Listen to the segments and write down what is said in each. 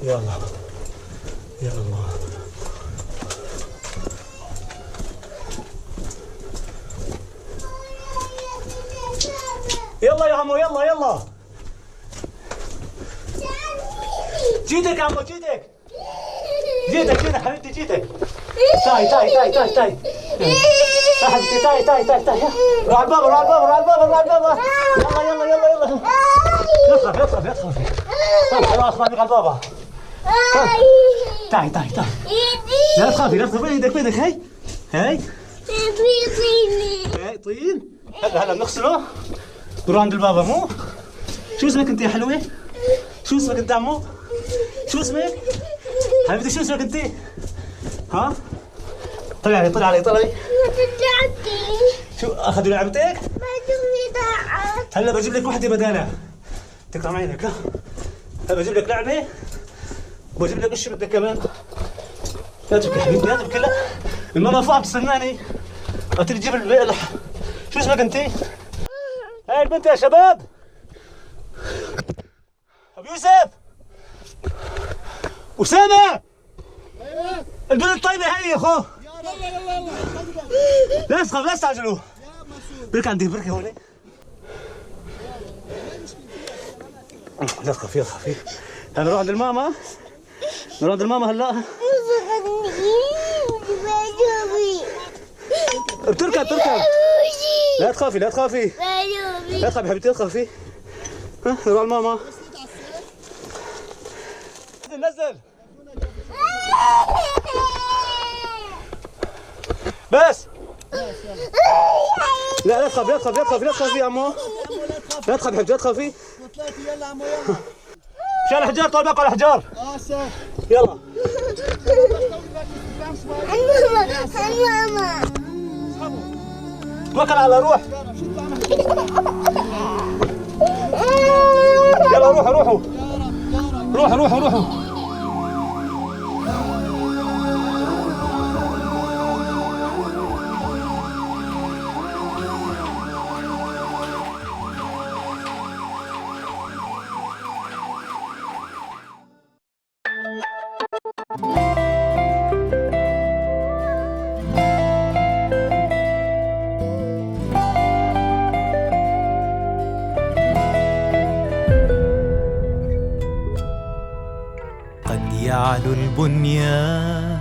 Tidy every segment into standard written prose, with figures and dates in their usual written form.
يلا يا الله. يلا يا عمو يلا يلا. جيتك يا عمو جيتك. جيتك حبيبتي جيتك. تاي حبيبتي تاي. روح على الباب يلا. يطرف. خلاص ما بيك على الباب. تاي. لا تخافي بيدك هاي. طين. هلا بنغسله. نروح عند البابا مو؟ شو اسمك انت يا حلوة؟ شو اسمك انت عمو؟ شو اسمك؟ حبيبتي شو اسمك انت؟ ها؟ طلعي. شو اخذوا لعبتك؟ هلا بجيب لك وحده بدالها. تكرم عينك ها؟ هلا بجيب لك لعبه وبجيب لك ايش بدك كمان. لا تبكي حبيبتي لا تبكي لا. الماما فوق عم تستناني. قلت لي جيب شو اسمك انت؟ هاي البنت يا شباب. ابو يوسف. أسامة. البنت الطيبة هاي يا اخو. لا تخاف لا تستعجلوا. بركي عندي بركي هون. لا تخافي. هلا نروح عند الماما هلا. بتركب. لا تخافي حبيبتي لا تخافي. ها نروح على الماما. نزل بس. لا تخافي يا عمو. لا تخافي حبيبتي لا تخافي. يلا عمو يلا. شال الحجار طول بالكم على الحجار. يلا. توكل على روح. يلا روحوا. يعلو البنيان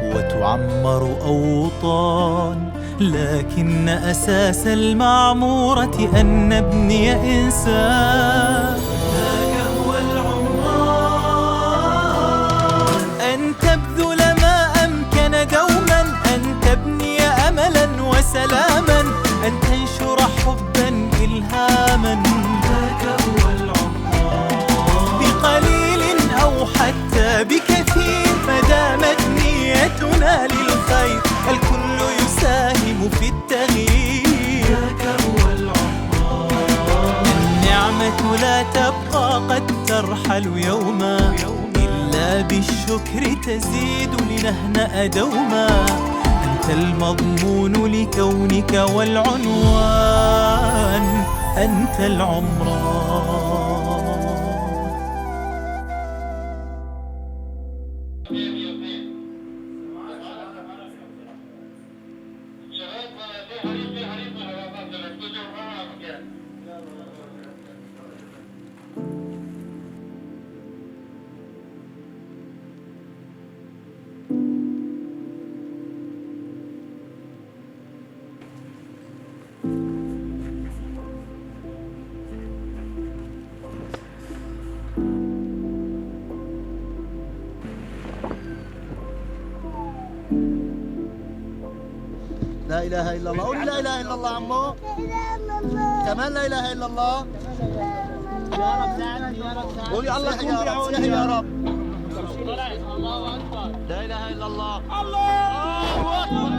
وتعمر أوطان، لكن أساس المعمورة أن نبني إنسان. ذاك هو العمران، أن تبذل ما أمكن دوما، أن تبني أملا وسلاما، أن تنشر حبا إلهاما. ذاك هو العمران، بقليل أو حتى بكثير، مدامت نيتنا للخير الكل يساهم في التغيير. ذاك هو العمران، النعمة لا تبقى قد ترحل يوما، إلا بالشكر تزيد لنهنأ دوما. أنت المضمون لكونك والعنوان، أنت العمران. لا إله إلا الله. قولي لا إله إلا الله عمو. كمان لا إله إلا الله. يا رب ساعدني يا رب ساعدني. قولي الله يكون بعوني يا رب. الله أكبر. لا إله إلا الله. الله أكبر.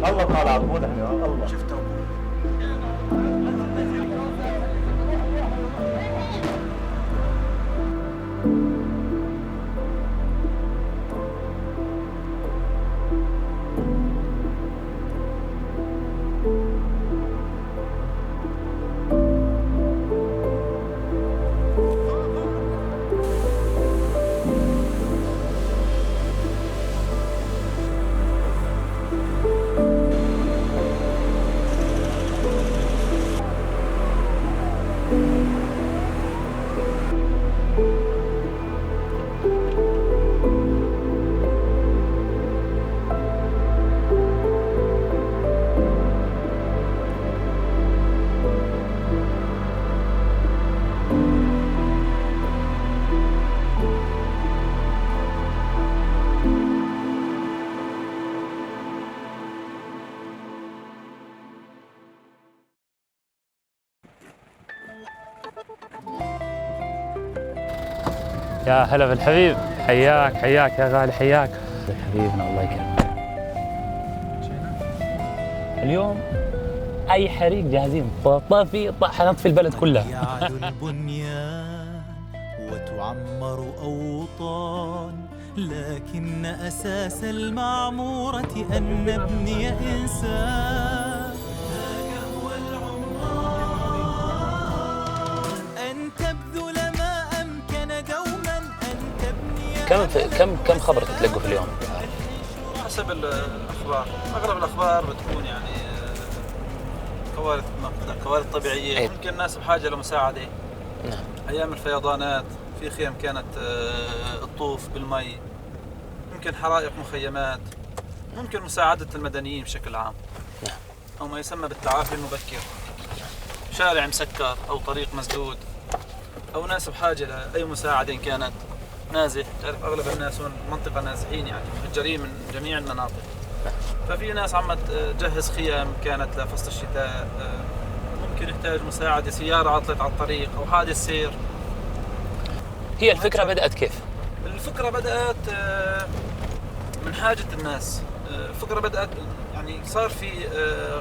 الله طالع مو نحن الله شفته. يا هلا بالحبيب، حياك حياك يا غالي، حياك حبيبنا الله يكرمك. اليوم اي حريق جاهزين، طافي حنطفي البلد كلها. يعلو البنيان وتعمر أوطان، لكن أساس المعمورة أن نبني إنسان. ذاك هو العمران، أن تبذل ما أمكن دوما، أن تبني كم خبر تتلقوا في اليوم؟ حسب الأخبار، أغلب الأخبار بتكون يعني كوارث طبيعية. أيه. ممكن الناس بحاجة لمساعدة. نعم. أيام الفيضانات في خيم كانت تطوف بالمي، ممكن حرائق مخيمات، ممكن مساعدة المدنيين بشكل عام. نعم. أو ما يسمى بالتعافي المبكر، شارع مسكر أو طريق مسدود، أو ناس بحاجة لأي مساعدة إن كانت نازح. تعرف أغلب الناس هون المنطقة نازحين، يعني مهجرين من جميع المناطق. ففي ناس عم تجهز خيام كانت لفصل الشتاء، ممكن يحتاج مساعدة، سيارة عطلت على الطريق أو حادث سير. هي الفكرة بدأت كيف؟ الفكرة بدأت من حاجة الناس. الفكرة بدأت يعني صار في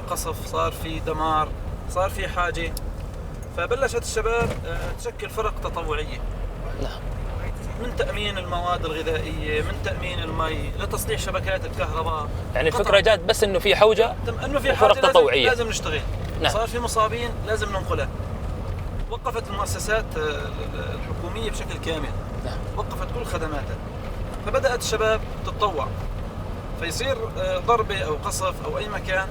قصف، صار في دمار، صار في حاجة، فبلشت الشباب تشكل فرق تطوعية. نعم. من تأمين المواد الغذائية، من تأمين المي، لتصليح شبكات الكهرباء. يعني الفكرة جات بس إنه في حوجة، انه في فرق حاجة تطوعية لازم نشتغل. نعم. صار في مصابين لازم ننقلها. وقفت المؤسسات الحكومية بشكل كامل. نعم. وقفت كل خدماتها. فبدأت الشباب تتطوع، فيصير ضربة أو قصف أو أي مكان،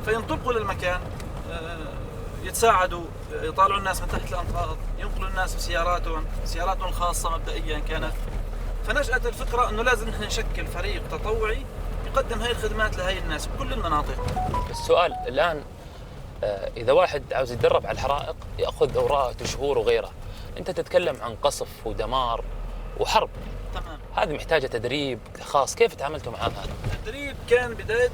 فينطلقوا للمكان، يتساعدوا، يطالعوا الناس من تحت الأنقاض، ينقلوا الناس بسياراتهم الخاصة مبدئيا كانت. فنشأت الفكرة أنه لازم نحن نشكل فريق تطوعي يقدم هاي الخدمات لهي الناس بكل المناطق. السؤال الآن، إذا واحد عاوز يتدرب على الحرائق يأخذ دورات وشهور وغيرها، أنت تتكلم عن قصف ودمار وحرب. تمام. هذه محتاجة تدريب خاص، كيف تعاملتوا معاه هذا؟ التدريب كان بداية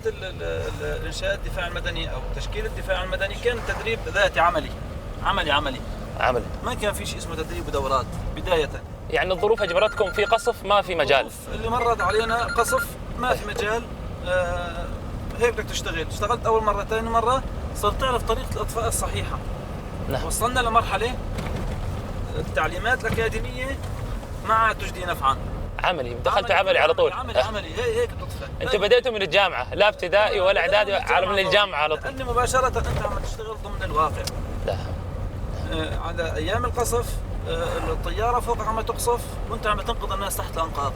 إنشاء الدفاع المدني أو تشكيل الدفاع المدني، كان تدريب ذاتي عملي. ما كان في شيء اسمه تدريب ودورات بداية. يعني الظروف أجبرتكم في قصف ما في مجال. اللي مرت علينا قصف ما في مجال، هيك بدك تشتغل. اشتغلت أول مرة، ثاني مرة صرت تعرف طريقة الإطفاء الصحيحة. نعم. وصلنا لمرحلة التعليمات الأكاديمية ما عاد تجدي نفعا. عملي، دخلتوا عملي على طول. عملي هيك تطفى. انتوا بديتوا من الجامعة، لا ابتدائي ولا اعدادي، على من الجامعة على طول. لأني مباشرة أنت عم تشتغل ضمن الواقع. لا. على أيام القصف الطيارة فوق عم تقصف وأنت عم تنقذ الناس تحت الأنقاض.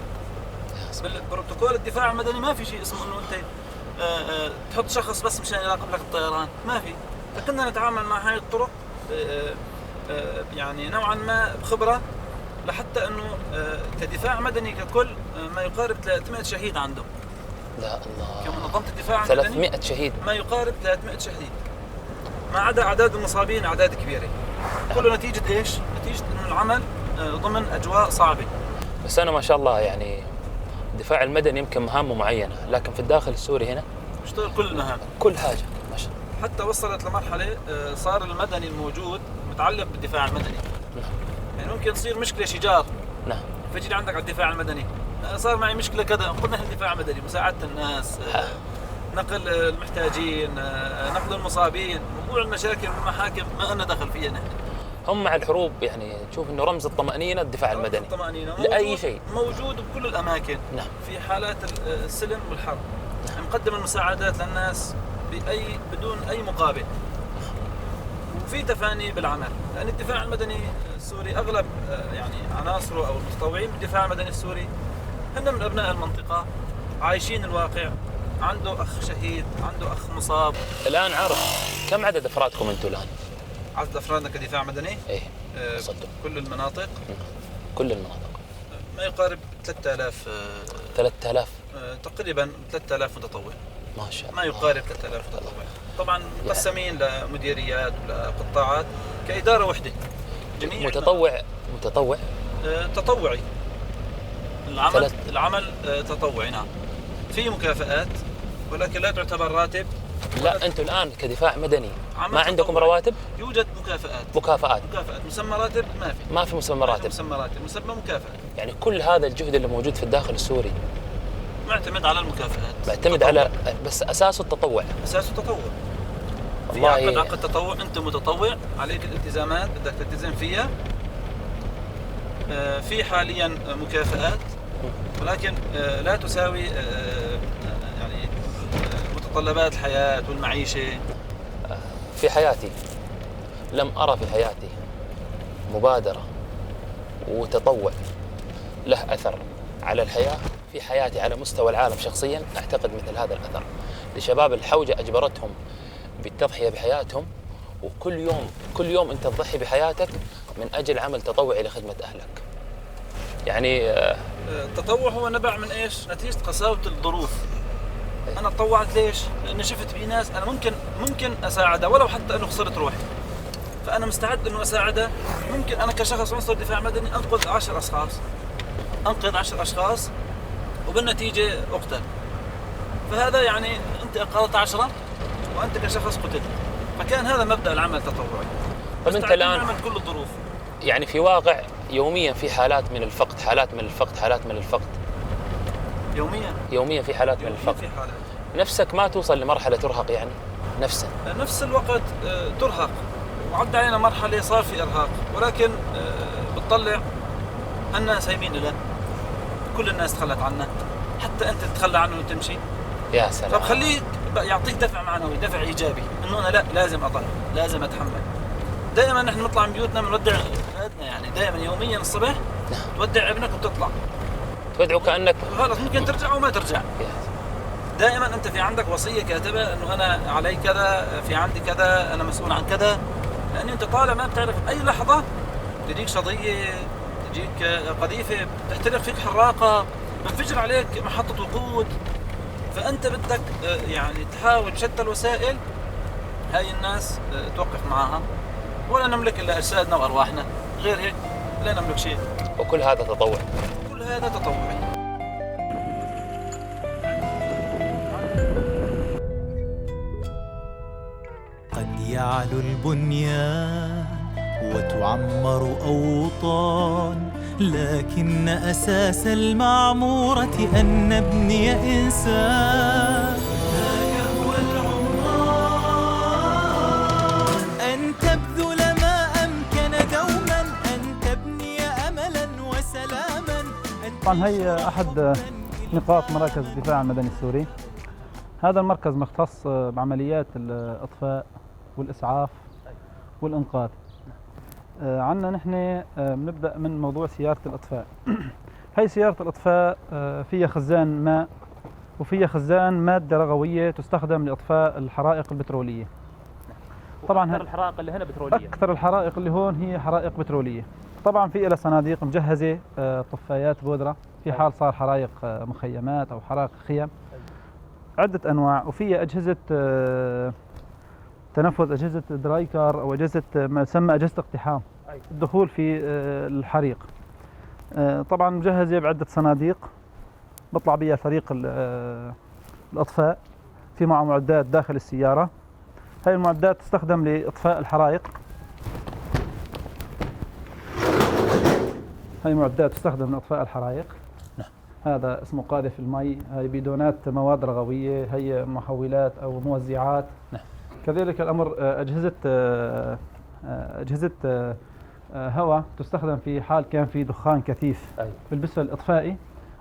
بالبروتوكول الدفاع المدني ما في شيء اسمه إنه أنت تحط شخص بس مشان يراقب لك الطيران، ما في. فكنا نتعامل مع هاي الطرق يعني نوعا ما بخبرة، لحتى انه كدفاع مدني ككل ما يقارب 300 شهيد عنده. لا الله. كمنظمة الدفاع المدني 300 شهيد، ما يقارب 300 شهيد، ما عدا اعداد المصابين اعداد كبيرة. كله نتيجة ايش؟ نتيجة انه العمل ضمن اجواء صعبة. بس انا ما شاء الله يعني الدفاع المدني يمكن مهامه معينة، لكن في الداخل السوري هنا بيشتغل كل المهام، كل حاجة ما شاء الله. حتى وصلت لمرحلة صار المدني الموجود متعلق بالدفاع المدني. يعني ممكن تصير مشكلة شجار. نعم. فجي عندك على الدفاع المدني، صار معي مشكلة كذا، قلنا الدفاع المدني مساعدة الناس، نقل المحتاجين، نقل المصابين. موضوع المشاكل والمحاكم ما لنا دخل فيها نحن. هم مع الحروب يعني تشوف انه رمز الطمأنينة الدفاع المدني. الطمأنينة لأي شيء موجود بكل الأماكن. نعم. في حالات السلم والحرب. نعم. نقدم المساعدات للناس بدون أي مقابل. وفي تفاني بالعمل، لأن الدفاع المدني السوري أغلب يعني عناصره أو المتطوعين بالدفاع المدني السوري هن من أبناء المنطقة، عايشين الواقع، عنده أخ شهيد، عنده أخ مصاب. الآن عارف كم عدد أفرادكم أنتم الآن؟ عدد أفرادنا كدفاع مدني؟ إيه صدق كل المناطق؟ كل المناطق ما يقارب 3000 3000 تقريبا 3000 متطوع. ما شاء الله. ما يقارب 3000 متطوع. طبعا مقسمين لمديريات ولقطاعات كإدارة وحدة. جميع متطوع تطوعي. العمل تطوعي. نعم. في مكافآت ولكن لا تعتبر راتب. لا أنتم الآن كدفاع مدني ما عندكم تطوعي. رواتب؟ يوجد مكافآت. مسمى راتب ما في مسمى راتب. مسمى مكافأة. يعني كل هذا الجهد اللي موجود في الداخل السوري معتمد على المكافآت. معتمد على بس أساسه التطوع. أساسه التطوع. في عقد تطوع، أنت متطوع، عليك الالتزامات بدك تلتزم فيها. في حاليا مكافآت ولكن لا تساوي يعني متطلبات الحياة والمعيشة. في حياتي لم أرى في حياتي مبادرة وتطوع له أثر على الحياة في حياتي على مستوى العالم شخصيا. أعتقد مثل هذا الأثر لشباب الحوجة أجبرتهم بالتضحية بحياتهم، وكل يوم أنت تضحي بحياتك من أجل عمل تطوعي لخدمة أهلك. يعني التطوع هو نبع من إيش؟ نتيجة قساوة الظروف. أنا تطوعت ليش؟ لأني شفت في ناس أنا ممكن أساعدها ولو حتى أنه خسرت روحي، فأنا مستعد أنه أساعدها. ممكن أنا كشخص عنصر دفاع مدني أنقذ 10 أشخاص وبالنتيجة أقتل. فهذا يعني أنت أنقذت 10 وأنت كشخص قتلت. فكان هذا مبدأ العمل التطوعي. طيب أنت الآن نعمل كل الظروف. يعني في واقع يوميا في حالات من الفقد. يوميا في حالات من الفقد. نفسك ما توصل لمرحلة ترهق يعني نفس الوقت ترهق، وعد علينا مرحلة صار في إرهاق، ولكن بتطلع الناس هيمين له. كل الناس تخلت عنه، حتى أنت تتخلى عنه وتمشي. يا سلام. طب خليك يعطيك دفع معنوي، دفع إيجابي، إنه أنا لا لازم أضل، لازم أتحمل. دائما نحن نطلع من بيوتنا بنودع أولادنا، يعني دائما يوميا الصبح تودع ابنك وتطلع. تودعه كأنك غلط، ممكن ترجع وما ترجع. دائما أنت في عندك وصية كاتبة إنه أنا علي كذا، في عندي كذا، أنا مسؤول عن كذا. لأن أنت طالع ما بتعرف أي لحظة تجيك شظية، تجيك قذيفة، تحترق فيك حراقة، بنفجر عليك محطة وقود. فأنت بدك يعني تحاول بشتى الوسائل هاي الناس توقف معها. ولا نملك إلا أجسادنا وأرواحنا، غير هيك لا نملك شيء. وكل هذا تطوع. كل هذا تطوعي. قد يعلو البنيان وتعمر أوطان، لكن أساس المعمورة أن نبني إنسان. هذا هو العمران، أن تبذل ما أمكن دوما، أن تبني أملا وسلاما. طبعا هي أحد نقاط مراكز الدفاع المدني السوري. هذا المركز مختص بعمليات الإطفاء والإسعاف والإنقاذ. عندنا نحن بنبدأ من موضوع سيارة الإطفاء. هي سيارة الإطفاء فيها خزان ماء وفيها خزان مادة رغوية تستخدم لإطفاء الحرائق البترولية. طبعا أكثر الحرائق اللي هنا بترولية. أكثر الحرائق اللي هون هي حرائق بترولية. طبعا في لها صناديق مجهزة، طفايات بودرة في حال صار حرائق مخيمات أو حرائق خيم، عدة أنواع. وفيها أجهزة تنفذ، أجهزة درايكر أو أجهزة ما يسمى أجهزة اقتحام الدخول في الحريق. طبعا مجهزة بعدة صناديق بطلع بها فريق الإطفاء، في معه معدات داخل السيارة. هاي المعدات تستخدم لإطفاء الحرائق. هذا اسمه قاذف المي، هاي بدونات مواد رغوية، هي محولات أو موزعات. نعم. كذلك الأمر أجهزة هواء تستخدم في حال كان في دخان كثيف. أيوة. بالنسبة للإطفائي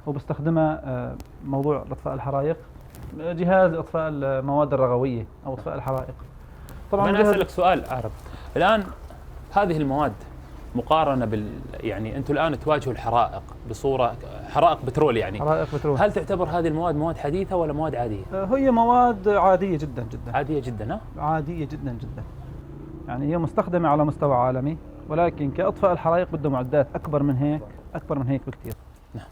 وبستخدمها موضوع إطفاء الحرائق، جهاز إطفاء المواد الرغوية أو إطفاء الحرائق. طبعا أنا أسألك سؤال عرب، الآن هذه المواد مقارنة يعني أنتم الآن تواجهوا الحرائق بصورة حرائق بترول يعني. حرائق بترول. هل تعتبر هذه المواد مواد حديثة ولا مواد عادية؟ هي مواد عادية جدا جدا. عادية جدا. عادية جدا جدا. يعني هي مستخدمة على مستوى عالمي، ولكن كإطفاء الحرائق بده معدات أكبر من هيك بكثير. نعم.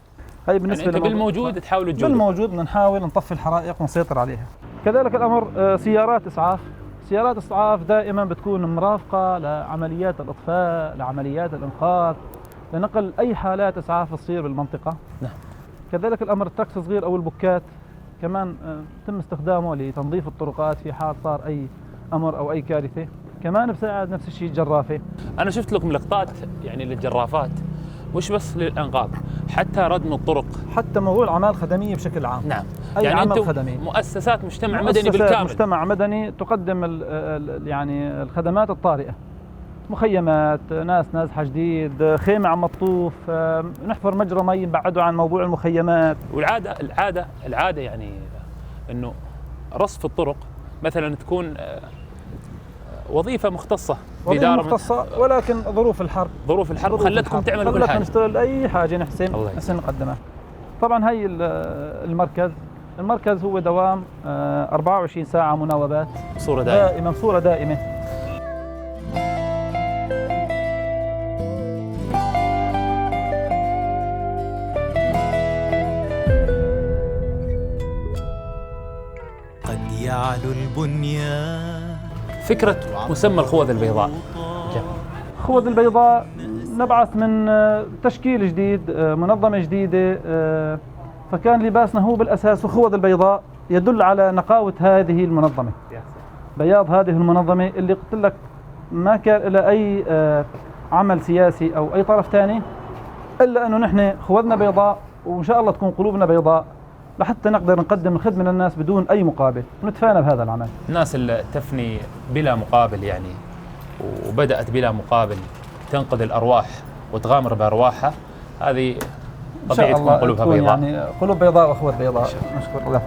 هي بالنسبة يعني أنت بالموجود تحاولوا تجودوا. بالموجود بدنا نحاول نطفي الحرائق ونسيطر عليها. كذلك الأمر سيارات إسعاف. سيارات إسعاف دائما بتكون مرافقة لعمليات الإطفاء، لعمليات الإنقاذ، لنقل أي حالات إسعاف تصير بالمنطقة. نعم. كذلك الأمر التاكسي الصغير أو البوكات كمان تم استخدامه لتنظيف الطرقات في حال صار أي أمر أو أي كارثة. كمان بساعد نفس الشيء الجرافة. أنا شفت لكم لقطات يعني للجرافات، مش بس للإنقاذ، حتى ردم الطرق، حتى موضوع الأعمال الخدمية بشكل عام. نعم. أي يعني عمل أنتم خدمي. مؤسسات مجتمع مدني بالكامل. مجتمع مدني تقدم يعني الخدمات الطارئة، مخيمات، ناس نازحة جديد، خيمة عم تطوف، نحفر مجرى مي نبعده عن موضوع المخيمات. والعادة يعني إنه رصف الطرق مثلا تكون وظيفة مختصة مختصة، ولكن ظروف الحرب خلتكم تعملوا كل حاجة، نشتغل أي حاجة نحسن نقدمها. طبعا هي المركز هو دوام 24 ساعة مناوبات بصورة دائمة. قد يعلو البنيان. فكرة مسمى الخوذة البيضاء. الخوذة البيضاء نبعث من تشكيل جديد، منظمة جديدة، فكان لباسنا هو بالأساس الخوذة البيضاء يدل على نقاوة هذه المنظمة، بياض هذه المنظمة اللي قلت لك ما كان لها أي عمل سياسي أو أي طرف ثاني، إلا أنه نحن خوذنا بيضاء، وإن شاء الله تكون قلوبنا بيضاء لحتى نقدر نقدم الخدمة للناس بدون أي مقابل، ونتفانى بهذا العمل. الناس اللي تفني بلا مقابل يعني، وبدأت بلا مقابل تنقذ الأرواح وتغامر بأرواحها، هذه طبيعي تكون قلوبها بيضاء. يعني قلوب بيضاء وأخوة بيضاء. نشكر الله.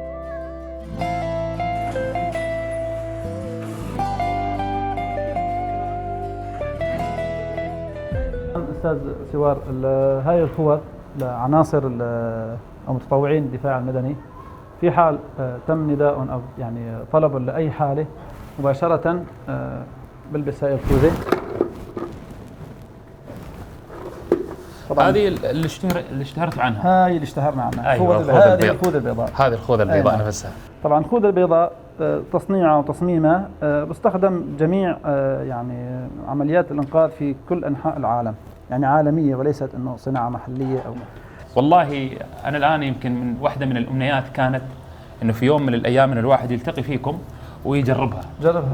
أستاذ سوار، هاي الخوذ لعناصر أو متطوعين الدفاع المدني، في حال تم نداء أو يعني طلب لأي حالة مباشرة بلبس هاي الخوذة. هذه اللي اشتهرت عنها. هاي اللي اشتهرنا عنها. أيوة. هذه الخوذة البيضاء. هذه الخوذة البيضاء. أيوة. نفسها. طبعا الخوذة البيضاء تصنيعها وتصميمها بستخدم جميع يعني عمليات الإنقاذ في كل أنحاء العالم، يعني عالمية وليست إنه صناعة محلية أو. والله أنا الآن يمكن من واحدة من الأمنيات كانت إنه في يوم من الأيام إن الواحد يلتقي فيكم ويجربها.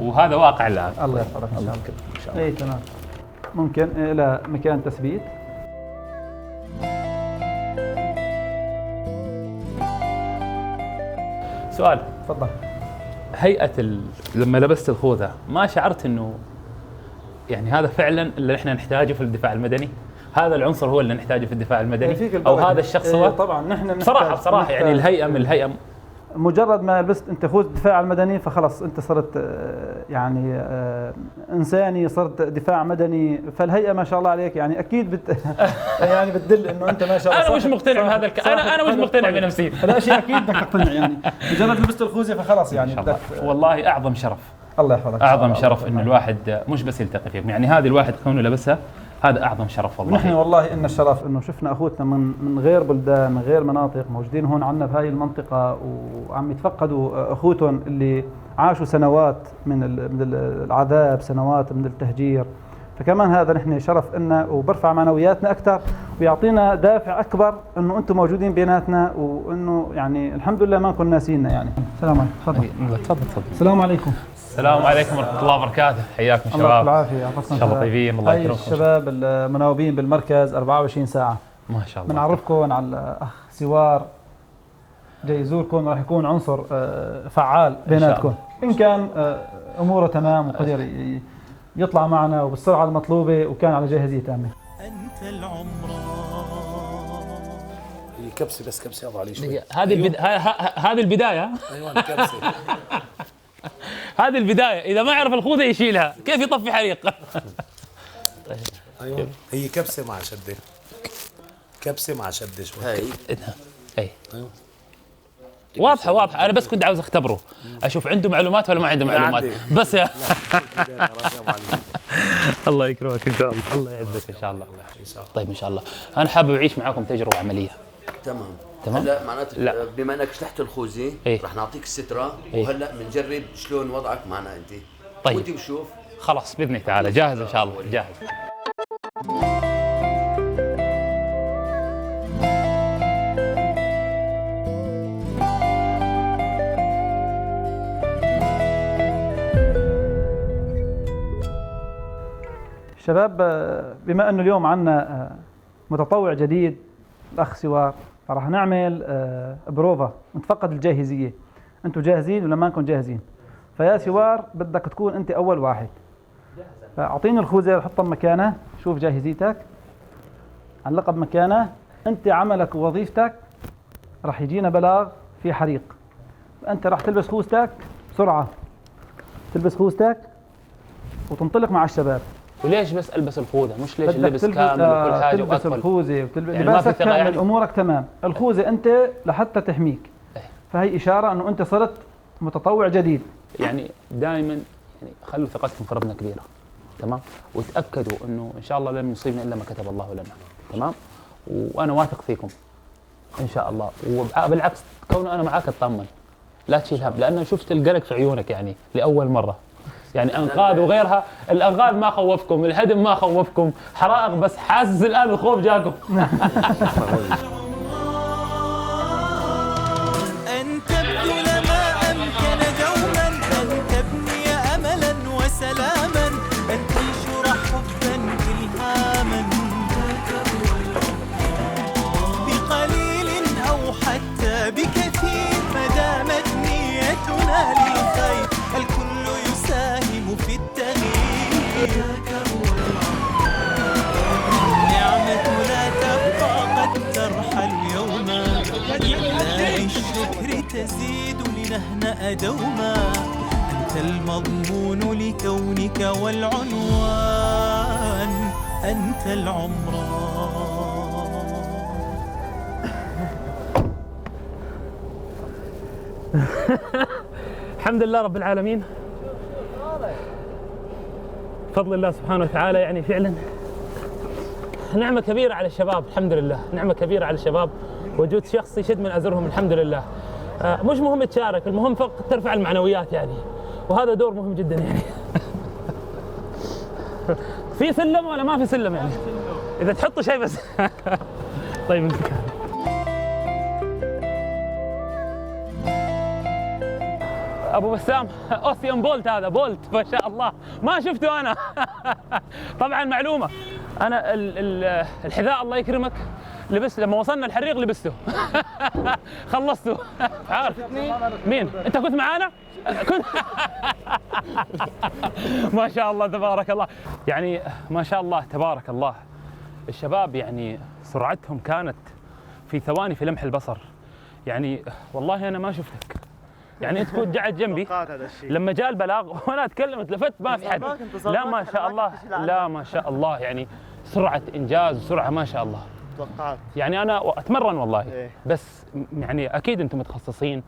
وهذا واقع الآن. الله يحفظك إن شاء الله. إيه تمام. ممكن إلى مكان تثبيت. سؤال. تفضل. لما لبست الخوذة ما شعرت إنه يعني هذا فعلا اللي احنا نحتاجه في الدفاع المدني؟ هذا العنصر هو اللي نحتاجه في الدفاع المدني او هذا الشخص هو؟ طبعا نحن بصراحه يعني الهيئه مجرد ما لبست انت خوذة الدفاع المدني فخلص انت صرت يعني انساني، صرت دفاع مدني، فالهيئه ما شاء الله عليك يعني اكيد يعني بتدل انه انت ما شاء الله. انا مش مقتنع بهذا انا مش مقتنع بنفسي. لا شيء اكيد بدك تقتنع يعني، مجرد لبست الخوذه فخلص يعني بدك. والله اعظم شرف. الله يحفظك. اعظم شرف انه الواحد مش بس يلتقي فيكم، يعني هذه الواحد كونه لبسها هذا اعظم شرف والله. نحن والله إن الشرف انه شفنا اخوتنا من غير بلدان، من غير مناطق، موجودين هون عندنا بهاي المنطقه وعم يتفقدوا اخوتهم اللي عاشوا سنوات من العذاب، سنوات من التهجير، فكمان هذا نحن شرف لنا وبرفع معنوياتنا اكثر ويعطينا دافع اكبر انه انتم موجودين بيناتنا، وانه يعني الحمد لله ما نكون ناسينا يعني. السلام عليكم. تفضل. السلام عليكم. السلام عليكم ورحمة الله وبركاته. حياكم شباب. الله بالعافية. إن شاء الله طيبين. الله يكرمكم. الشباب المناوبين بالمركز 24 ساعة. ما شاء الله. بنعرفكم على الأخ سوار جاي يزوركم راح يكون عنصر فعال بيناتكم إن كان أموره تمام وقدر يطلع معنا وبالسرعة المطلوبة وكان على جاهزية تامة. أنت العمران. هي كبسة بس كبسة أضع علي شوي. هذه البداية. أيوة كبسة. هذه البداية، إذا ما يعرف الخوذة يشيلها، كيف يطفي حريق؟ أيوة هي كبسة مع شدة. كبسة مع شدة شوي. هاي أيوة. واضحة، أنا بس كنت عاوز أختبره، أشوف عنده معلومات ولا ما عنده معلومات، بس يا الله يكرمك إن شاء الله، الله يعزك إن شاء الله. طيب إن شاء الله، أنا حابب أعيش معاكم تجربة عملية. تمام. تمام. هلا معناته بما انك شلحت الخوذه رح نعطيك الستره وهلا بنجرب شلون وضعك معنا انت. طيب وانت بشوف. خلاص باذن الله تعالى جاهز ان شاء الله جاهز. شباب بما انه اليوم عندنا متطوع جديد الاخ سوار راح نعمل بروفا نتفقد الجاهزيه. انتم جاهزين ولا ما انكم جاهزين؟ فيا سوار بدك تكون انت اول واحد. فاعطيني الخوذه حطها بمكانها، شوف جاهزيتك علقها بمكانها. انت عملك ووظيفتك راح يجينا بلاغ في حريق، انت راح تلبس خوذتك بسرعه، تلبس خوذتك وتنطلق مع الشباب. وليش بس البس الخوذه؟ مش ليش اللبس كامل وكل حاجه تلبس الخوذه يعني لباسك كامل امورك تمام. الخوذه انت لحتى تحميك، فهي اشاره انه انت صرت متطوع جديد. يعني دائما يعني خلوا ثقتكم في ربنا كبيره، تمام؟ وتاكدوا انه ان شاء الله لن يصيبنا الا ما كتب الله لنا، تمام؟ وانا واثق فيكم ان شاء الله، وبالعكس كون انا معاك اطمن، لا تشيل هم، لان شفت القلق في عيونك يعني لاول مره. يعني انقاذ وغيرها، الانقاذ ما خوفكم، الهدم ما خوفكم، حرائق بس حاسس الان الخوف جاكم. أن تبذل ما أمكن دوما، أن تبني أملا وسلاما، أن تنشر حبا إلهاما بقليل أو حتى بكثير، ما دامت نيتنا للخير الكل يساهم في التغيير. النعمة لا تبقى قد ترحل يوما، لا بالشكر تزيد لنهنأ دوما. أنت المضمون لكونك والعنوان، أنت العمران. الحمد لله رب العالمين، فضل الله سبحانه وتعالى. يعني فعلا نعمة كبيرة على الشباب، الحمد لله نعمة كبيرة على الشباب وجود شخص يشد من أزرهم، الحمد لله. مش مهم تشارك، المهم فقط ترفع المعنويات يعني، وهذا دور مهم جدا يعني. في سلم ولا ما في سلم يعني؟ إذا تحطوا شيء بس. طيب انت ابو بسام اوسيان بولت، هذا بولت ما شاء الله، ما شفته انا. طبعا معلومه، انا الحذاء الله يكرمك لبست لما وصلنا الحريق لبسته. خلصته. عارف مين انت كنت معانا؟ كنت. ما شاء الله تبارك الله، يعني ما شاء الله تبارك الله. الشباب يعني سرعتهم كانت في ثواني في لمح البصر. يعني والله انا ما شفتك، يعني انت كنت قاعد جنبي لما جاء البلاغ وانا اتكلمت لفت ما في حد. لا ما شاء الله، لا ما شاء الله، يعني سرعه انجاز وسرعه ما شاء الله. توقعت يعني انا اتمرن والله بس يعني اكيد انتم متخصصين،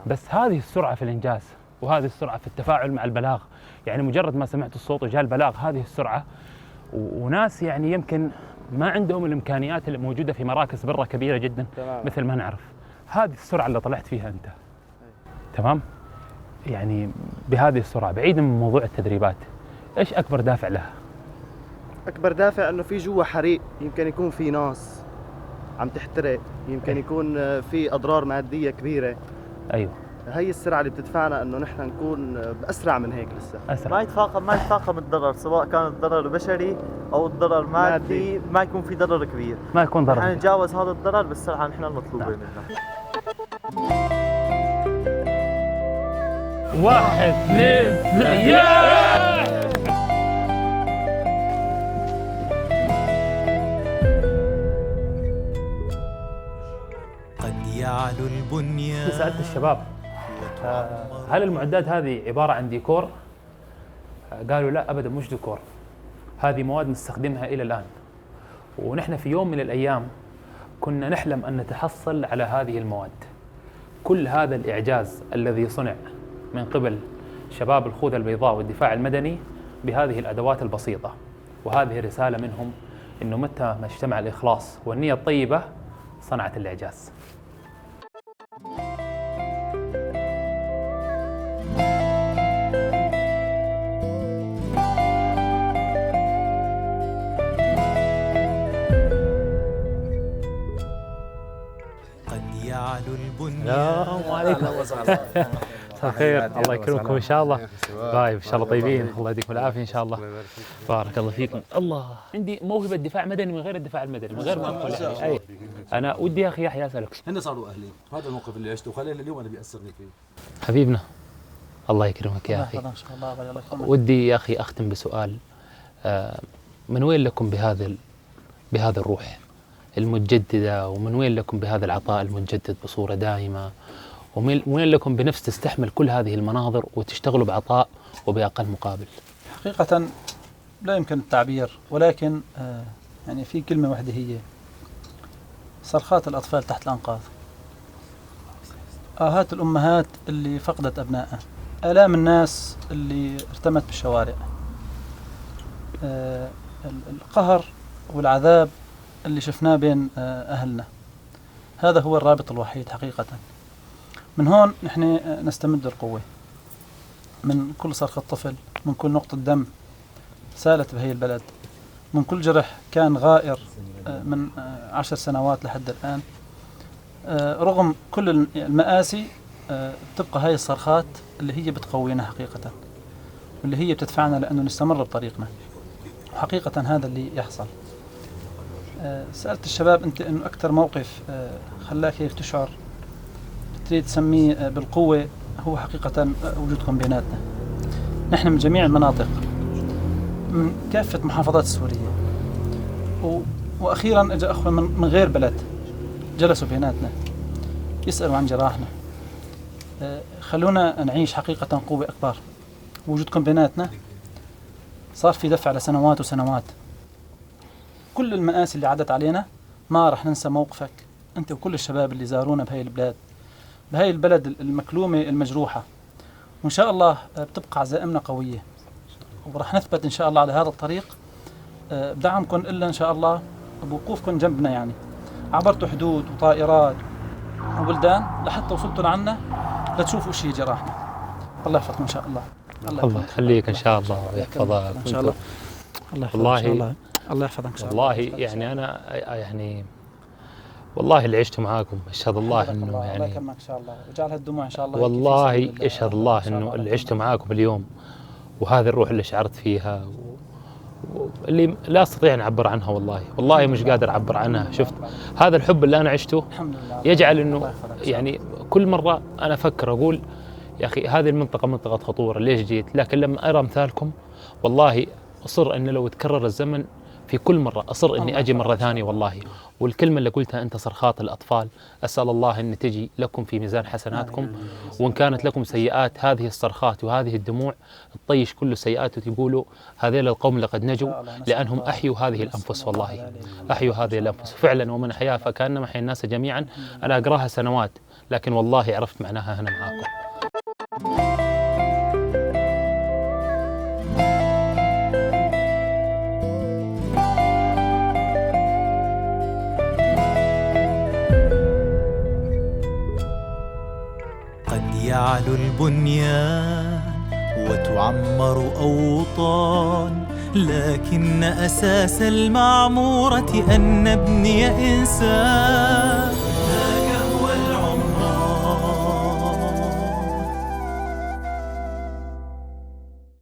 بس هذه السرعه في الانجاز وهذه السرعه في التفاعل مع البلاغ، يعني مجرد ما سمعت الصوت وجاء البلاغ هذه السرعه. وناس يعني يمكن ما عندهم الامكانيات اللي موجوده في مراكز برا كبيره جدا مثل ما نعرف. هذه السرعه اللي طلعت فيها انت، تمام؟ يعني بهذه السرعه بعيدا من موضوع التدريبات، ايش اكبر دافع لها؟ اكبر دافع انه في جوا حريق، يمكن يكون في ناس عم تحترق، يمكن يكون في اضرار ماديه كبيره. ايوه. هي السرعة اللي بتدفعنا انه نحن نكون بأسرع من هيك لسه. ما يتفاقم الضرر، سواء كان الضرر بشري او الضرر مادي، ما يكون في ضرر كبير. ما يكون ضرر. نحن نتجاوز هذا الضرر بالسرعة نحن المطلوبة منا. 1 2 3 قد يعلو البنيان. سألت الشباب هل المعدات هذه عبارة عن ديكور؟ قالوا لا أبدا، مش ديكور، هذه مواد نستخدمها إلى الآن. ونحن في يوم من الأيام كنا نحلم أن نتحصل على هذه المواد. كل هذا الإعجاز الذي صنع من قبل شباب الخوذة البيضاء والدفاع المدني بهذه الأدوات البسيطة، وهذه رسالة منهم إنه متى ما اجتمع الإخلاص والنية الطيبة صنعت الإعجاز. السلام عليكم. مساء الخير، الله يكرمكم ان شاء الله. طيب ان شاء الله طيبين، الله يديكم العافيه ان شاء الله. بارك الله فيكم. الله عندي موهبه دفاع مدني من غير الدفاع المدني، من غير ما ادخل يعني. اي انا ودي يا اخي يحيى اسالك، هن صاروا اهلي، هذا الموقف اللي عشته خليل اليوم انا بيأثرني فيه. حبيبنا الله يكرمك يا اخي. ان شاء الله. ودي يا اخي اختم بسؤال، من وين لكم بهذا الروح المتجددة، ومن وين لكم بهذا العطاء المتجدد بصورة دائمة، ومن لكم بنفس تستحمل كل هذه المناظر وتشتغلوا بعطاء وبأقل مقابل؟ حقيقة لا يمكن التعبير، ولكن يعني في كلمة واحدة هي صرخات الأطفال تحت الأنقاض، آهات الأمهات اللي فقدت أبنائها، آلام الناس اللي ارتمت بالشوارع، القهر والعذاب اللي شفناه بين أهلنا. هذا هو الرابط الوحيد حقيقة. من هون نحن نستمد القوة، من كل صرخة طفل، من كل نقطة دم سالت بهي البلد، من كل جرح كان غائر من 10 سنوات لحد الآن. رغم كل المآسي تبقى هاي الصرخات اللي هي بتقوينا حقيقة، واللي هي بتدفعنا لأنه نستمر بطريقنا. وحقيقة هذا اللي يحصل. سألت الشباب أنت إنه أكثر موقف خلاك هيك تشعر تريد تسميه بالقوة، هو حقيقة وجودكم بيناتنا. نحن من جميع المناطق، من كافة محافظات السورية، وأخيرا أجا أخوة من غير بلد جلسوا بيناتنا يسألوا عن جراحنا. خلونا نعيش حقيقة قوة أكبر. وجودكم بيناتنا صار في دفع لسنوات وسنوات. كل المآسي اللي عدت علينا ما رح ننسى موقفك أنت وكل الشباب اللي زارونا بهاي البلد المكلومة المجروحة. وإن شاء الله بتبقى عزائمنا قوية، ورح نثبت إن شاء الله على هذا الطريق بدعمكم إلا إن شاء الله بوقوفكم جنبنا. يعني عبرتوا حدود وطائرات وبلدان لحتى وصلتوا لعنا لتشوفوا شيء جراحنا. الله يحفظكم إن شاء الله. الله يخليك إن شاء الله ويحفظك إن شاء الله. الله يحفظك إن شاء الله. والله يعني أنا يعني والله اللي عشت معاكم أشهد الله إنه يعني الله يكرمك إن شاء الله ويجعل هالدموع إن شاء الله. والله أشهد الله إنه اللي عشت معاكم اليوم وهذه الروح اللي شعرت فيها اللي لا أستطيع أن أعبر عنها. والله مش قادر أعبر عنها. شفت هذا الحب اللي أنا عشته يجعل إنه يعني كل مرة أنا أفكر أقول يا أخي هذه المنطقة منطقة خطورة، ليش جيت؟ لكن لما أرى أمثالكم والله أصر أن لو تكرر الزمن في كل مرة أصر أني أجي مرة ثانية والله. والكلمة اللي قلتها أنت صرخات الأطفال، أسأل الله أن تجي لكم في ميزان حسناتكم، وإن كانت لكم سيئات هذه الصرخات وهذه الدموع تطيش كل السيئات وتقولوا هذيل القوم لقد نجوا لأنهم أحيوا هذه الأنفس. والله أحيوا هذه الأنفس فعلا، ومن أحياها فكأنما أحيا الناس جميعا. أنا أقراها سنوات لكن والله عرفت معناها هنا معاكم. يعلو البنيان وتعمر أوطان، لكن أساس المعمورة أن نبني إنسان.